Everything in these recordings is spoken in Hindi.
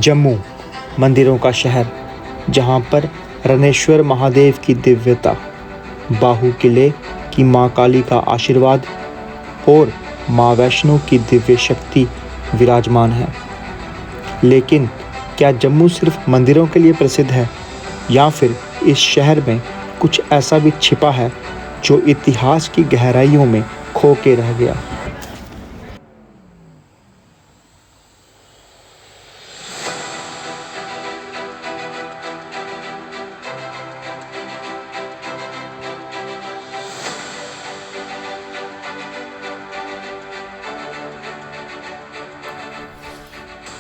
जम्मू मंदिरों का शहर, जहां पर रणेश्वर महादेव की दिव्यता, बाहु किले की मां काली का आशीर्वाद और मां वैष्णो की दिव्य शक्ति विराजमान है। लेकिन क्या जम्मू सिर्फ मंदिरों के लिए प्रसिद्ध है, या फिर इस शहर में कुछ ऐसा भी छिपा है जो इतिहास की गहराइयों में खो के रह गया?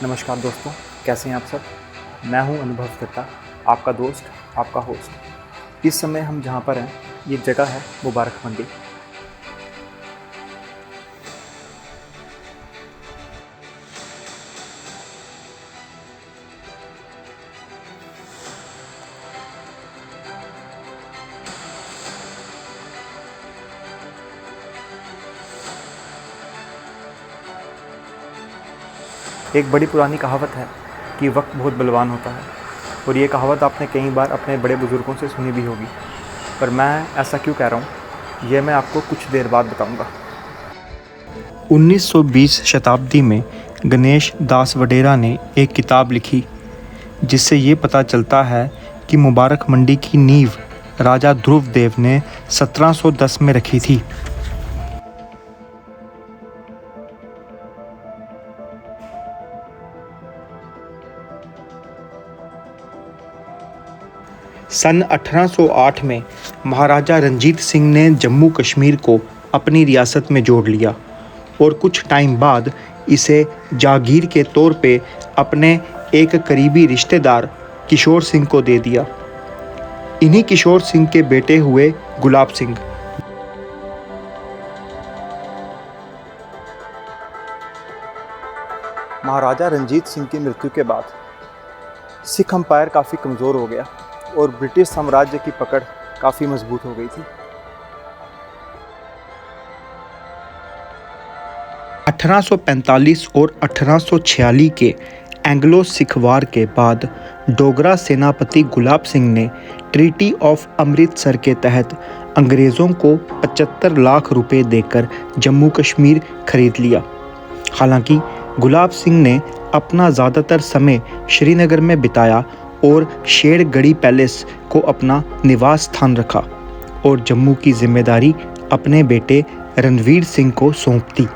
नमस्कार दोस्तों, कैसे हैं आप सब। मैं हूं अनुभव दत्ता, आपका दोस्त, आपका होस्ट। इस समय हम जहां पर हैं, ये जगह है मुबारक मंडी। एक बड़ी पुरानी कहावत है कि वक्त बहुत बलवान होता है, और ये कहावत आपने कई बार अपने बड़े बुज़ुर्गों से सुनी भी होगी। पर मैं ऐसा क्यों कह रहा हूँ, ये मैं आपको कुछ देर बाद बताऊँगा। 1920 शताब्दी में गणेश दास वडेरा ने एक किताब लिखी, जिससे ये पता चलता है कि मुबारक मंडी की नींव राजा ध्रुवदेव ने 1710 में रखी थी। सन 1808 में महाराजा रणजीत सिंह ने जम्मू कश्मीर को अपनी रियासत में जोड़ लिया और कुछ टाइम बाद इसे जागीर के तौर पे अपने एक करीबी रिश्तेदार किशोर सिंह को दे दिया। इन्हीं किशोर सिंह के बेटे हुए गुलाब सिंह। महाराजा रणजीत सिंह की मृत्यु के बाद सिख अंपायर काफ़ी कमज़ोर हो गया और ब्रिटिश साम्राज्य की पकड़ काफ़ी मजबूत हो गई थी। 1845 और 1846 के एंग्लो सिख वार के बाद डोगरा सेनापति गुलाब सिंह ने ट्रीटी ऑफ अमृतसर के तहत अंग्रेज़ों को 75 लाख रुपए देकर जम्मू कश्मीर खरीद लिया। हालांकि गुलाब सिंह ने अपना ज़्यादातर समय श्रीनगर में बिताया और शेरगढ़ी पैलेस को अपना निवास स्थान रखा और जम्मू की जिम्मेदारी अपने बेटे रणवीर सिंह को सौंप दी।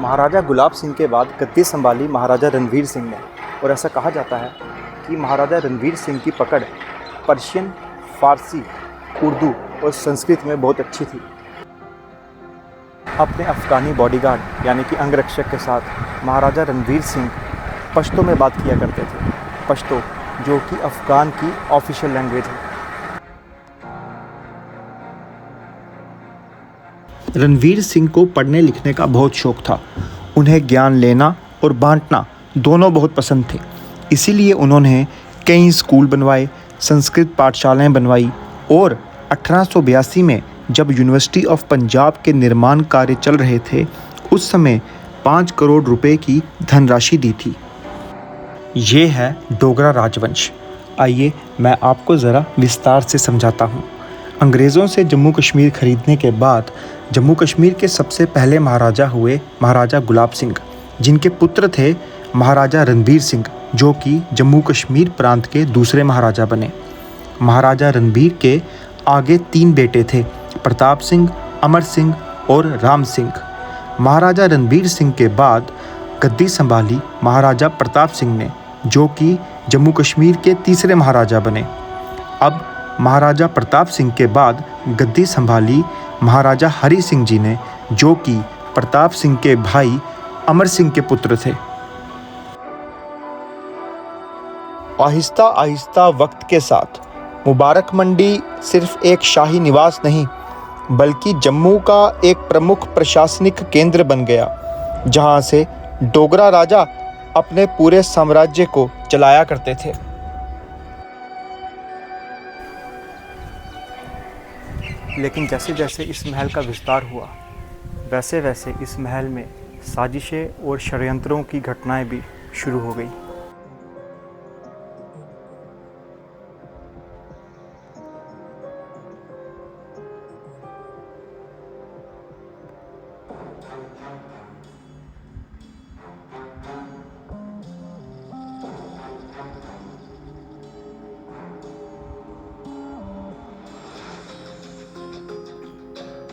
महाराजा गुलाब सिंह के बाद गद्दी संभाली महाराजा रणवीर सिंह ने, और ऐसा कहा जाता है कि महाराजा रणवीर सिंह की पकड़ पर्शियन, फारसी, उर्दू और संस्कृत में बहुत अच्छी थी। अपने अफ़गानी बॉडीगार्ड यानी कि अंगरक्षक के साथ महाराजा रणवीर सिंह पश्तो में बात किया करते थे। पश्तो जो कि अफ़गान की ऑफिशियल लैंग्वेज है। रणवीर सिंह को पढ़ने लिखने का बहुत शौक था। उन्हें ज्ञान लेना और बांटना दोनों बहुत पसंद थे। इसीलिए उन्होंने कई स्कूल बनवाए, संस्कृत पाठशालाएं बनवाई और 1882 में जब यूनिवर्सिटी ऑफ पंजाब के निर्माण कार्य चल रहे थे, उस समय 5 करोड़ रुपए की धनराशि दी थी। ये है डोगरा राजवंश। आइए मैं आपको ज़रा विस्तार से समझाता हूँ। अंग्रेज़ों से जम्मू कश्मीर खरीदने के बाद जम्मू कश्मीर के सबसे पहले महाराजा हुए महाराजा गुलाब सिंह, जिनके पुत्र थे महाराजा रणबीर सिंह, जो कि जम्मू कश्मीर प्रांत के दूसरे महाराजा बने। महाराजा रणबीर के आगे 3 बेटे थे, प्रताप सिंह, अमर सिंह और राम सिंह। महाराजा रणबीर सिंह के बाद गद्दी संभाली महाराजा प्रताप सिंह ने, जो कि जम्मू कश्मीर के तीसरे महाराजा बने। अब महाराजा प्रताप सिंह के बाद गद्दी संभाली महाराजा हरि सिंह जी ने, जो कि प्रताप सिंह के भाई अमर सिंह के पुत्र थे। आहिस्ता आहिस्ता वक्त के साथ मुबारक मंडी सिर्फ एक शाही निवास नहीं, बल्कि जम्मू का एक प्रमुख प्रशासनिक केंद्र बन गया, जहां से डोगरा राजा अपने पूरे साम्राज्य को चलाया करते थे। लेकिन जैसे जैसे इस महल का विस्तार हुआ, वैसे वैसे इस महल में साजिशें और षड्यंत्रों की घटनाएं भी शुरू हो गई।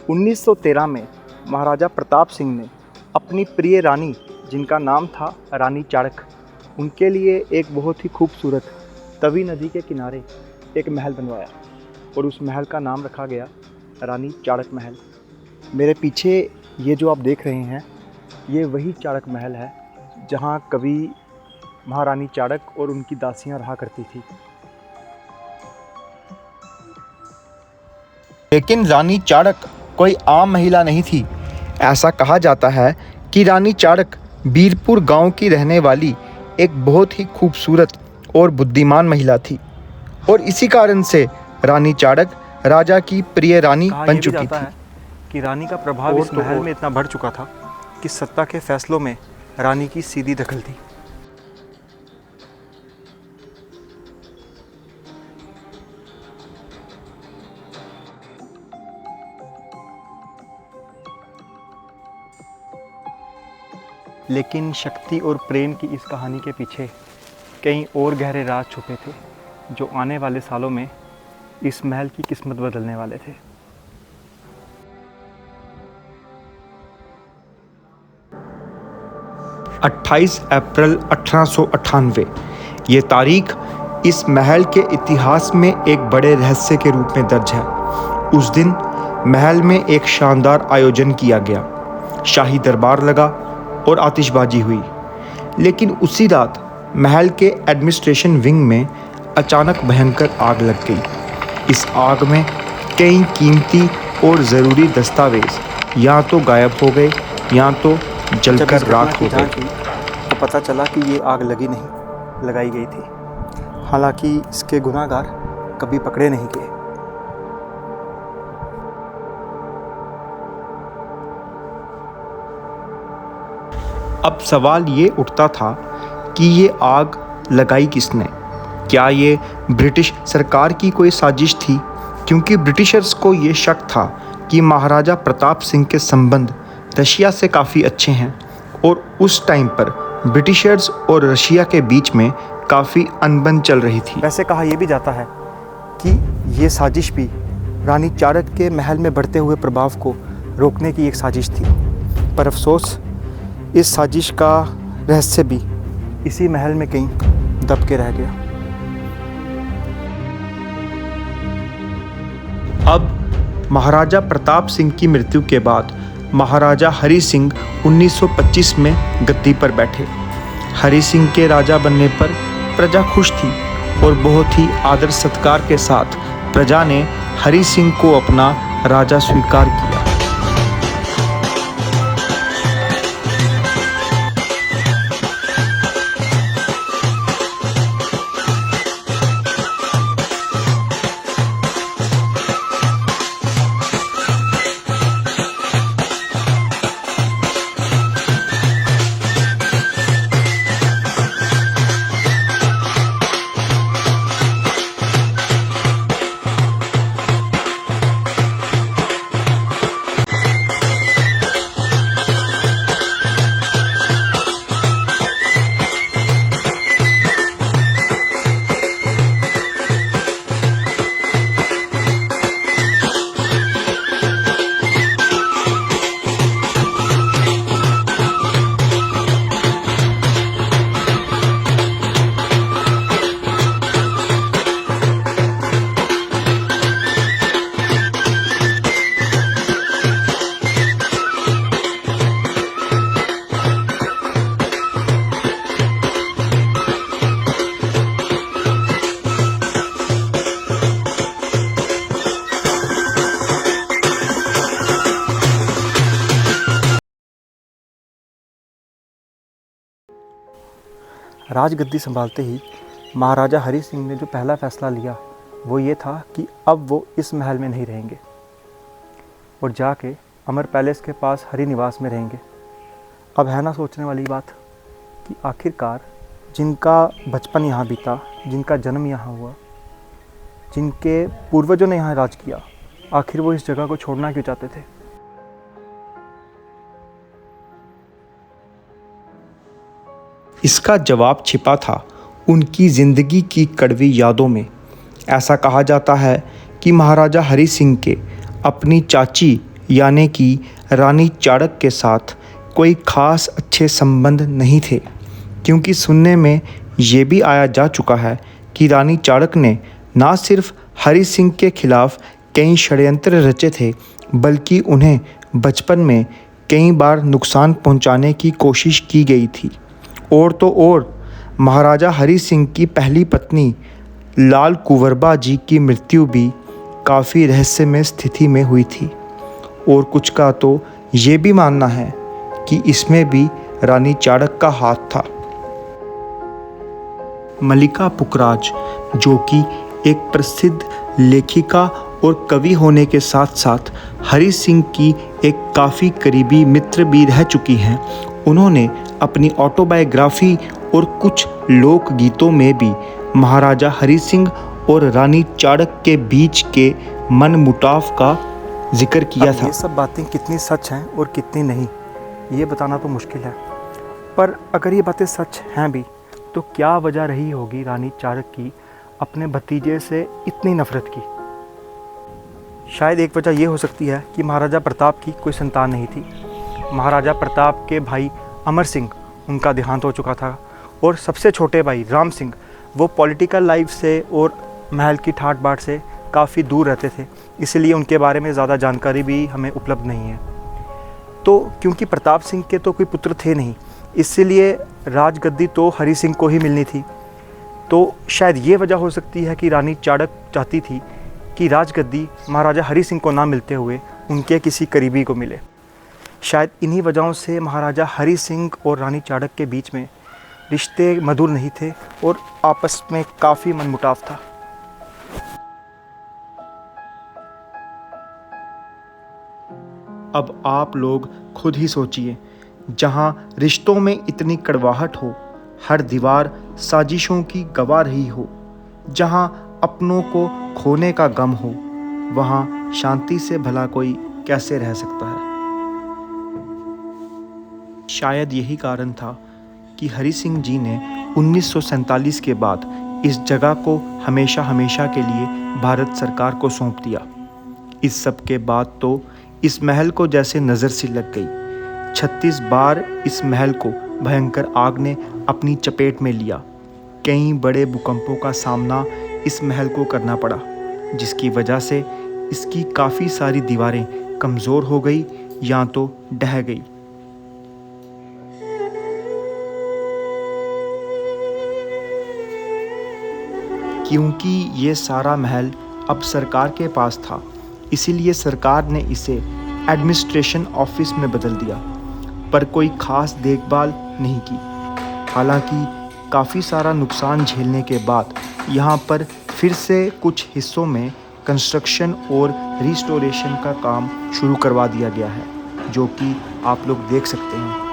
1913 में महाराजा प्रताप सिंह ने अपनी प्रिय रानी, जिनका नाम था रानी चाड़क, उनके लिए एक बहुत ही खूबसूरत तवी नदी के किनारे एक महल बनवाया और उस महल का नाम रखा गया रानी चाड़क महल। मेरे पीछे ये जो आप देख रहे हैं, ये वही चाड़क महल है जहाँ कभी महारानी चाड़क और उनकी दासियाँ रहा करती थी। लेकिन रानी चाड़क कोई आम महिला नहीं थी। ऐसा कहा जाता है कि रानी चाड़क बीरपुर गांव की रहने वाली एक बहुत ही खूबसूरत और बुद्धिमान महिला थी और इसी कारण से रानी चाड़क राजा की प्रिय रानी बन चुकी थी। कि रानी का प्रभाव इस महल में इतना बढ़ चुका था कि सत्ता के फैसलों में रानी की सीधी दखल थी। लेकिन शक्ति और प्रेम की इस कहानी के पीछे कई और गहरे राज छुपे थे, जो आने वाले सालों में इस महल की किस्मत बदलने वाले थे। अट्ठाईस अप्रैल 1898 ये तारीख इस महल के इतिहास में एक बड़े रहस्य के रूप में दर्ज है। उस दिन महल में एक शानदार आयोजन किया गया, शाही दरबार लगा और आतिशबाजी हुई। लेकिन उसी रात महल के एडमिनिस्ट्रेशन विंग में अचानक भयंकर आग लग गई। इस आग में कई कीमती और ज़रूरी दस्तावेज या तो गायब हो गए या तो जलकर राख हो गए। तो पता चला कि ये आग लगी नहीं, लगाई गई थी। हालांकि इसके गुनाहगार कभी पकड़े नहीं गए। अब सवाल ये उठता था कि ये आग लगाई किसने? क्या ये ब्रिटिश सरकार की कोई साजिश थी? क्योंकि ब्रिटिशर्स को ये शक था कि महाराजा प्रताप सिंह के संबंध रशिया से काफ़ी अच्छे हैं और उस टाइम पर ब्रिटिशर्स और रशिया के बीच में काफ़ी अनबन चल रही थी। वैसे कहा यह भी जाता है कि ये साजिश भी रानी चाड़क के महल में बढ़ते हुए प्रभाव को रोकने की एक साजिश थी। पर अफसोस, इस साजिश का रहस्य भी इसी महल में कहीं दब के रह गया। अब महाराजा प्रताप सिंह की मृत्यु के बाद महाराजा हरि सिंह 1925 में गद्दी पर बैठे। हरि सिंह के राजा बनने पर प्रजा खुश थी और बहुत ही आदर सत्कार के साथ प्रजा ने हरि सिंह को अपना राजा स्वीकार किया। राजगद्दी संभालते ही महाराजा हरि सिंह ने जो पहला फैसला लिया वो ये था कि अब वो इस महल में नहीं रहेंगे और जाके अमर पैलेस के पास हरि निवास में रहेंगे। अब है ना सोचने वाली बात कि आखिरकार जिनका बचपन यहाँ बीता, जिनका जन्म यहाँ हुआ, जिनके पूर्वजों ने यहाँ राज किया, आखिर वो इस जगह को छोड़ना क्यों चाहते थे? इसका जवाब छिपा था उनकी ज़िंदगी की कड़वी यादों में। ऐसा कहा जाता है कि महाराजा हरि सिंह के अपनी चाची यानी कि रानी चाणक्य के साथ कोई खास अच्छे संबंध नहीं थे, क्योंकि सुनने में ये भी आया जा चुका है कि रानी चाणक्य ने ना सिर्फ हरि सिंह के खिलाफ कई षड्यंत्र रचे थे, बल्कि उन्हें बचपन में कई बार नुकसान पहुंचाने की कोशिश की गई थी। और तो और महाराजा हरि सिंह की पहली पत्नी लाल कुंवरबा जी की मृत्यु भी काफ़ी रहस्यमय स्थिति में हुई थी। और कुछ का तो ये भी मानना है कि इसमें भी रानी चाणक्य का हाथ था। मल्लिका पुखराज, जो कि एक प्रसिद्ध लेखिका और कवि होने के साथ साथ हरि सिंह की एक काफ़ी करीबी मित्र भी रह चुकी हैं, उन्होंने अपनी ऑटोबायोग्राफी और कुछ लोकगीतों में भी महाराजा हरि सिंह और रानी चाणक्य के बीच के मनमुटाव का जिक्र किया था। ये सब बातें कितनी सच हैं और कितनी नहीं, ये बताना तो मुश्किल है। पर अगर ये बातें सच हैं भी, तो क्या वजह रही होगी रानी चाणक्य की अपने भतीजे से इतनी नफरत की? शायद एक वजह ये हो सकती है कि महाराजा प्रताप की कोई संतान नहीं थी। महाराजा प्रताप के भाई अमर सिंह, उनका देहांत हो चुका था, और सबसे छोटे भाई राम सिंह, वो पॉलिटिकल लाइफ से और महल की ठाट बाट से काफ़ी दूर रहते थे, इसलिए उनके बारे में ज़्यादा जानकारी भी हमें उपलब्ध नहीं है। तो क्योंकि प्रताप सिंह के तो कोई पुत्र थे नहीं, इसलिए राजगद्दी तो हरि सिंह को ही मिलनी थी। तो शायद ये वजह हो सकती है कि रानी चाणक्य चाहती थी कि राजगद्दी महाराजा हरि सिंह को ना मिलते हुए उनके किसी करीबी को मिले। शायद इन्हीं वजहों से महाराजा हरि सिंह और रानी चाणक्य के बीच में रिश्ते मधुर नहीं थे और आपस में काफ़ी मनमुटाव था। अब आप लोग खुद ही सोचिए, जहाँ रिश्तों में इतनी कड़वाहट हो, हर दीवार साजिशों की गवाह रही हो, जहाँ अपनों को खोने का गम हो, वहाँ शांति से भला कोई कैसे रह सकता है? शायद यही कारण था कि हरि सिंह जी ने 1947 के बाद इस जगह को हमेशा हमेशा के लिए भारत सरकार को सौंप दिया। इस सब के बाद तो इस महल को जैसे नज़र सी लग गई। 36 बार इस महल को भयंकर आग ने अपनी चपेट में लिया। कई बड़े भूकंपों का सामना इस महल को करना पड़ा, जिसकी वजह से इसकी काफ़ी सारी दीवारें कमज़ोर हो गई या तो ढह गई। क्योंकि ये सारा महल अब सरकार के पास था, इसीलिए सरकार ने इसे एडमिनिस्ट्रेशन ऑफिस में बदल दिया, पर कोई खास देखभाल नहीं की। हालांकि काफ़ी सारा नुकसान झेलने के बाद यहाँ पर फिर से कुछ हिस्सों में कंस्ट्रक्शन और रिस्टोरेशन का काम शुरू करवा दिया गया है, जो कि आप लोग देख सकते हैं।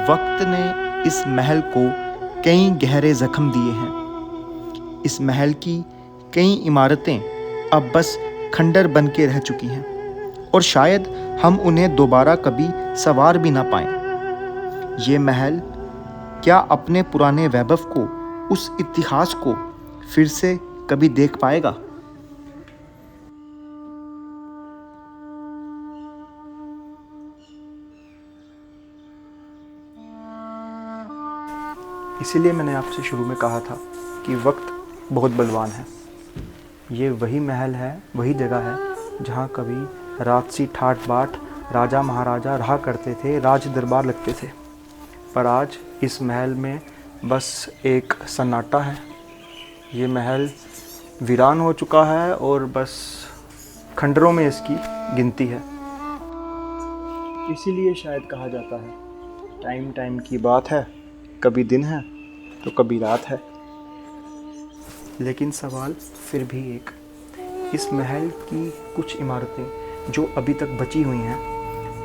वक्त ने इस महल को कई गहरे जख्म दिए हैं। इस महल की कई इमारतें अब बस खंडर बन के रह चुकी हैं, और शायद हम उन्हें दोबारा कभी संवार भी ना पाएं। ये महल क्या अपने पुराने वैभव को, उस इतिहास को फिर से कभी देख पाएगा? इसीलिए मैंने आपसे शुरू में कहा था कि वक्त बहुत बलवान है। ये वही महल है, वही जगह है जहाँ कभी राजसी ठाट बाट राजा महाराजा रहा करते थे, राज दरबार लगते थे। पर आज इस महल में बस एक सन्नाटा है। ये महल वीरान हो चुका है और बस खंडरों में इसकी गिनती है। इसीलिए शायद कहा जाता है, टाइम टाइम की बात है, कभी दिन है तो कभी रात है। लेकिन सवाल फिर भी एक, इस महल की कुछ इमारतें जो अभी तक बची हुई हैं,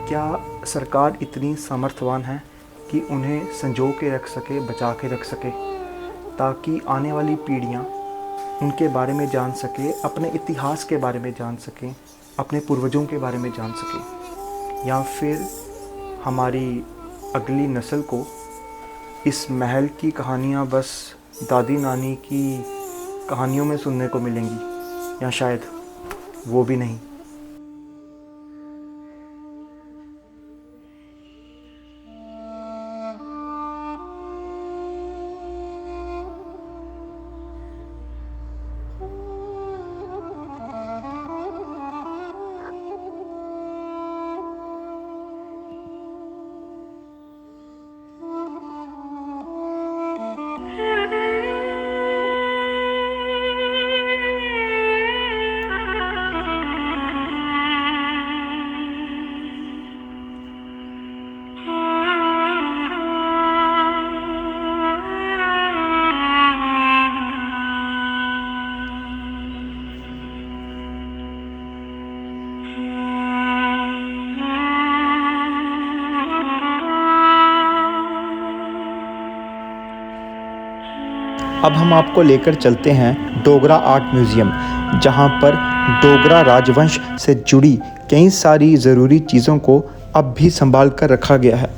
क्या सरकार इतनी सामर्थ्यवान है कि उन्हें संजो के रख सके, बचा के रख सके, ताकि आने वाली पीढ़ियाँ उनके बारे में जान सके, अपने इतिहास के बारे में जान सकें, अपने पूर्वजों के बारे में जान सकें, या फिर हमारी अगली नस्ल को इस महल की कहानियाँ बस दादी नानी की कहानियों में सुनने को मिलेंगी, या शायद वो भी नहीं। अब हम आपको लेकर चलते हैं डोगरा आर्ट म्यूज़ियम, जहां पर डोगरा राजवंश से जुड़ी कई सारी ज़रूरी चीज़ों को अब भी संभाल कर रखा गया है।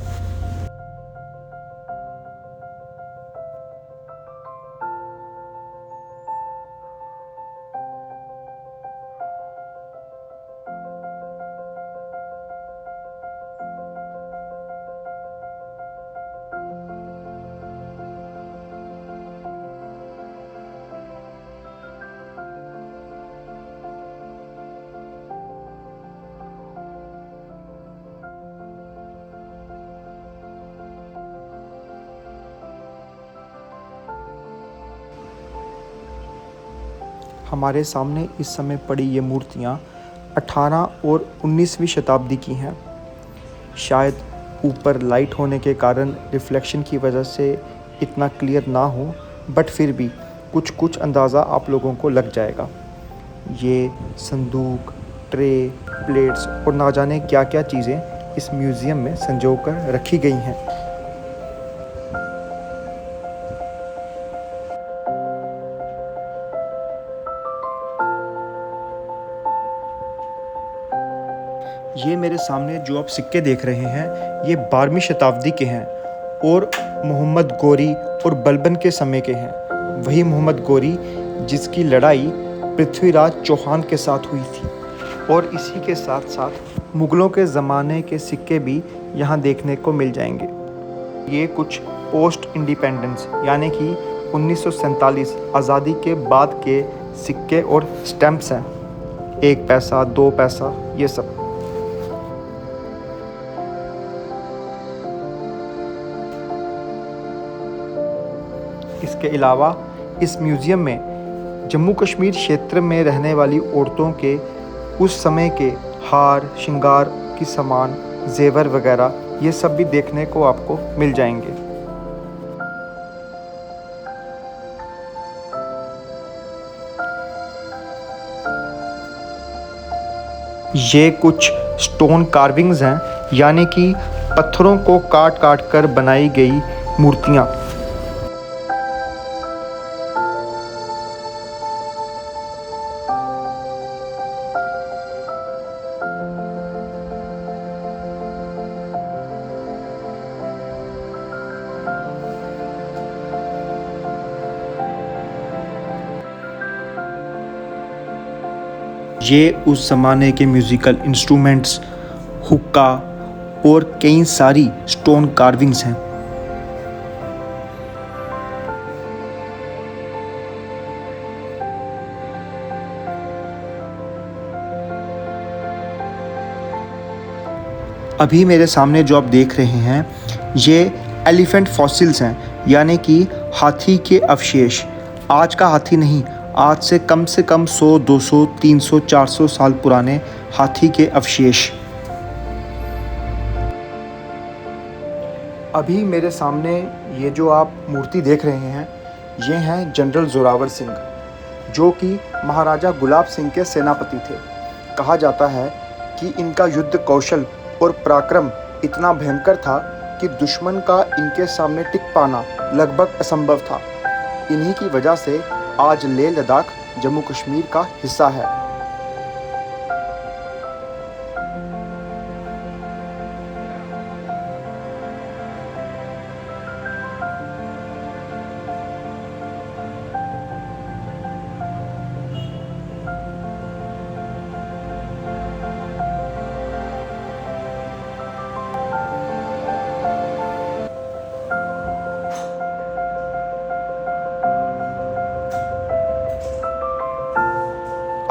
हमारे सामने इस समय पड़ी ये मूर्तियाँ 18 और 19वीं शताब्दी की हैं। शायद ऊपर लाइट होने के कारण रिफ्लेक्शन की वजह से इतना क्लियर ना हो, बट फिर भी कुछ कुछ अंदाज़ा आप लोगों को लग जाएगा। ये संदूक, ट्रे, प्लेट्स और ना जाने क्या क्या चीज़ें इस म्यूज़ियम में संजो कर रखी गई हैं। ये मेरे सामने जो आप सिक्के देख रहे हैं, ये 12वीं शताब्दी के हैं और मोहम्मद गौरी और बलबन के समय के हैं। वही मोहम्मद गौरी जिसकी लड़ाई पृथ्वीराज चौहान के साथ हुई थी। और इसी के साथ साथ मुग़लों के ज़माने के सिक्के भी यहाँ देखने को मिल जाएंगे। ये कुछ पोस्ट इंडिपेंडेंस यानी कि 1947 आज़ादी के बाद के सिक्के और स्टैम्प्स हैं। 1 पैसा, 2 पैसा, ये सब। इसके अलावा इस म्यूज़ियम में जम्मू कश्मीर क्षेत्र में रहने वाली औरतों के उस समय के हार, श्रृंगार की सामान, जेवर वगैरह, ये सब भी देखने को आपको मिल जाएंगे। ये कुछ स्टोन कार्विंग्स हैं, यानी कि पत्थरों को काट काट कर बनाई गई मूर्तियाँ। ये उस ज़माने के म्यूज़िकल इंस्ट्रूमेंट्स, हुक्का और कई सारी स्टोन कार्विंग्स हैं। अभी मेरे सामने जो आप देख रहे हैं, ये एलिफेंट फॉसिल्स हैं, यानी कि हाथी के अवशेष। आज का हाथी नहीं, आज से कम 100, 200, 300, 400 साल पुराने हाथी के अवशेष। अभी मेरे सामने ये जो आप मूर्ति देख रहे हैं, ये हैं जनरल जोरावर सिंह, जो कि महाराजा गुलाब सिंह के सेनापति थे। कहा जाता है कि इनका युद्ध कौशल और पराक्रम इतना भयंकर था कि दुश्मन का इनके सामने टिक पाना लगभग असंभव था। इन्हीं की वजह से आज लेह लद्दाख जम्मू कश्मीर का हिस्सा है।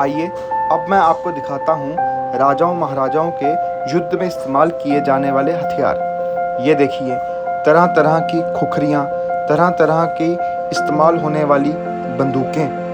आइए अब मैं आपको दिखाता हूँ राजाओं महाराजाओं के युद्ध में इस्तेमाल किए जाने वाले हथियार। ये देखिए, तरह तरह की खुखरियाँ, तरह तरह की इस्तेमाल होने वाली बंदूकें।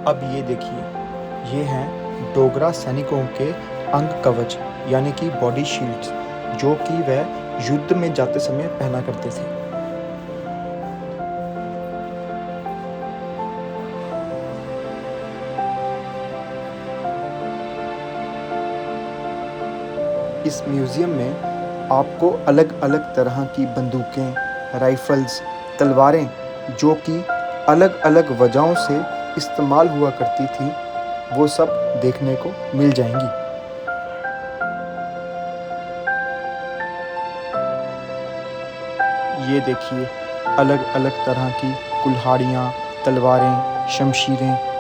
अब ये देखिए, ये हैं डोगरा सैनिकों के अंग कवच यानी कि बॉडी शील्ड्स, जो कि वह युद्ध में जाते समय पहना करते थे। इस म्यूज़ियम में आपको अलग अलग तरह की बंदूकें, राइफ़ल्स, तलवारें, जो कि अलग अलग वजहों से इस्तेमाल हुआ करती थी, वो सब देखने को मिल जाएंगी। ये देखिए, अलग अलग तरह की कुल्हाड़ियाँ, तलवारें, शमशीरें।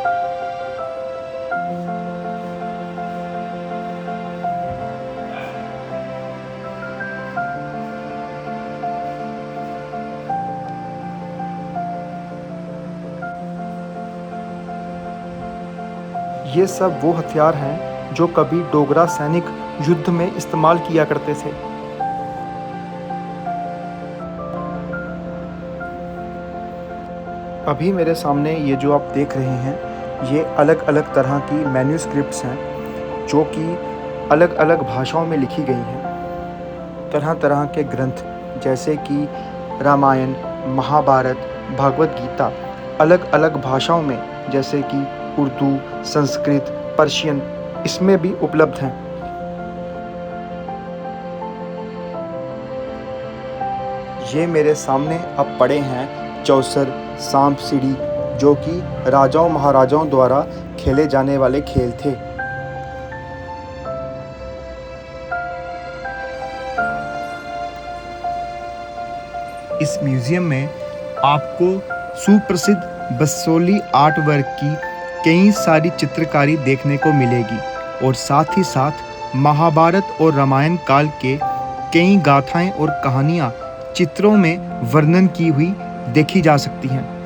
ये सब वो हथियार हैं जो कभी डोगरा सैनिक युद्ध में इस्तेमाल किया करते थे। अभी मेरे सामने ये जो आप देख रहे हैं, ये अलग अलग तरह की मैन्यूस्क्रिप्ट्स हैं, जो कि अलग अलग भाषाओं में लिखी गई हैं। तरह तरह के ग्रंथ जैसे कि रामायण, महाभारत, भागवत गीता अलग अलग भाषाओं में, जैसे कि उर्दू, संस्कृत, पर्शियन, इसमें भी उपलब्ध हैं। ये मेरे सामने अब पड़े हैं चौसर, सांप सीढ़ी, जो कि राजाओं महाराजाओं द्वारा खेले जाने वाले खेल थे। इस म्यूज़ियम में आपको सुप्रसिद्ध बसोली आर्ट वर्क की कई सारी चित्रकारी देखने को मिलेगी और साथ ही साथ महाभारत और रामायण काल के कई गाथाएं और कहानियां चित्रों में वर्णन की हुई देखी जा सकती हैं।